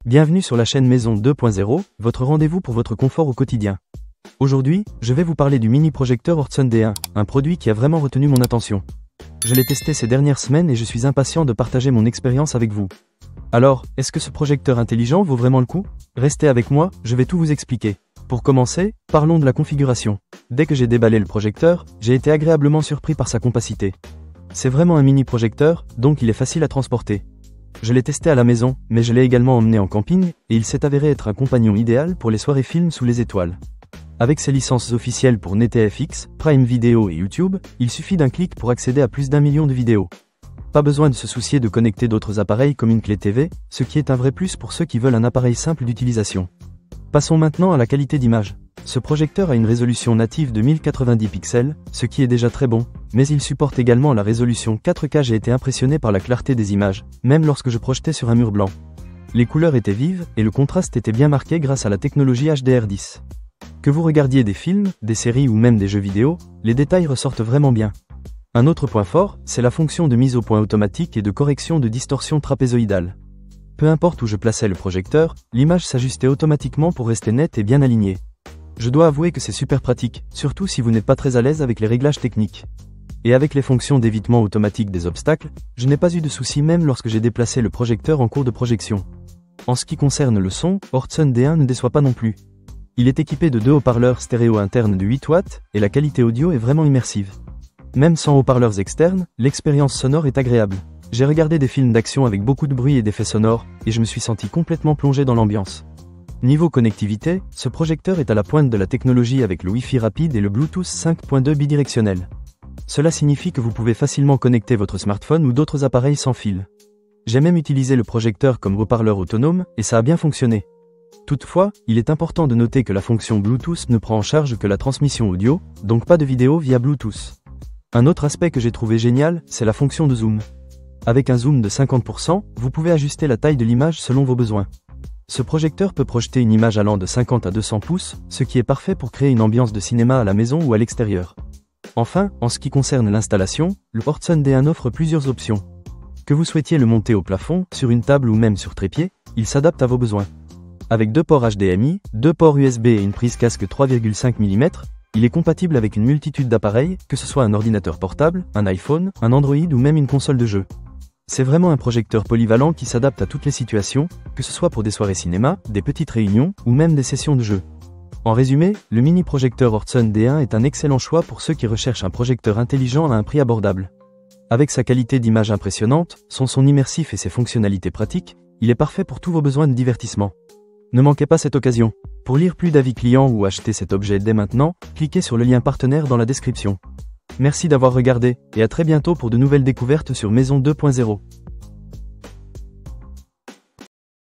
Bienvenue sur la chaîne Maison 2.0, votre rendez-vous pour votre confort au quotidien. Aujourd'hui, je vais vous parler du mini projecteur Ortson D1, un produit qui a vraiment retenu mon attention. Je l'ai testé ces dernières semaines et je suis impatient de partager mon expérience avec vous. Alors, est-ce que ce projecteur intelligent vaut vraiment le coup? Restez avec moi, je vais tout vous expliquer. Pour commencer, parlons de la configuration. Dès que j'ai déballé le projecteur, j'ai été agréablement surpris par sa compacité. C'est vraiment un mini projecteur, donc il est facile à transporter. Je l'ai testé à la maison, mais je l'ai également emmené en camping, et il s'est avéré être un compagnon idéal pour les soirées films sous les étoiles. Avec ses licences officielles pour NetFX, Prime Video et YouTube, il suffit d'un clic pour accéder à plus d'1 million de vidéos. Pas besoin de se soucier de connecter d'autres appareils comme une clé TV, ce qui est un vrai plus pour ceux qui veulent un appareil simple d'utilisation. Passons maintenant à la qualité d'image. Ce projecteur a une résolution native de 1090 pixels, ce qui est déjà très bon, mais il supporte également la résolution 4K. J'ai été impressionné par la clarté des images, même lorsque je projetais sur un mur blanc. Les couleurs étaient vives, et le contraste était bien marqué grâce à la technologie HDR10. Que vous regardiez des films, des séries ou même des jeux vidéo, les détails ressortent vraiment bien. Un autre point fort, c'est la fonction de mise au point automatique et de correction de distorsion trapézoïdale. Peu importe où je plaçais le projecteur, l'image s'ajustait automatiquement pour rester nette et bien alignée. Je dois avouer que c'est super pratique, surtout si vous n'êtes pas très à l'aise avec les réglages techniques. Et avec les fonctions d'évitement automatique des obstacles, je n'ai pas eu de soucis même lorsque j'ai déplacé le projecteur en cours de projection. En ce qui concerne le son, Ortson D1 ne déçoit pas non plus. Il est équipé de 2 haut-parleurs stéréo internes de 8 watts, et la qualité audio est vraiment immersive. Même sans haut-parleurs externes, l'expérience sonore est agréable. J'ai regardé des films d'action avec beaucoup de bruit et d'effets sonores, et je me suis senti complètement plongé dans l'ambiance. Niveau connectivité, ce projecteur est à la pointe de la technologie avec le Wi-Fi rapide et le Bluetooth 5.2 bidirectionnel. Cela signifie que vous pouvez facilement connecter votre smartphone ou d'autres appareils sans fil. J'ai même utilisé le projecteur comme haut-parleur autonome, et ça a bien fonctionné. Toutefois, il est important de noter que la fonction Bluetooth ne prend en charge que la transmission audio, donc pas de vidéo via Bluetooth. Un autre aspect que j'ai trouvé génial, c'est la fonction de zoom. Avec un zoom de 50%, vous pouvez ajuster la taille de l'image selon vos besoins. Ce projecteur peut projeter une image allant de 50 à 200 pouces, ce qui est parfait pour créer une ambiance de cinéma à la maison ou à l'extérieur. Enfin, en ce qui concerne l'installation, le Ortson D1 offre plusieurs options. Que vous souhaitiez le monter au plafond, sur une table ou même sur trépied, il s'adapte à vos besoins. Avec 2 ports HDMI, 2 ports USB et une prise casque 3,5 mm, il est compatible avec une multitude d'appareils, que ce soit un ordinateur portable, un iPhone, un Android ou même une console de jeu. C'est vraiment un projecteur polyvalent qui s'adapte à toutes les situations, que ce soit pour des soirées cinéma, des petites réunions, ou même des sessions de jeu. En résumé, le mini projecteur Ortson D1 est un excellent choix pour ceux qui recherchent un projecteur intelligent à un prix abordable. Avec sa qualité d'image impressionnante, son son immersif et ses fonctionnalités pratiques, il est parfait pour tous vos besoins de divertissement. Ne manquez pas cette occasion. Pour lire plus d'avis clients ou acheter cet objet dès maintenant, cliquez sur le lien partenaire dans la description. Merci d'avoir regardé, et à très bientôt pour de nouvelles découvertes sur Maison 2.0.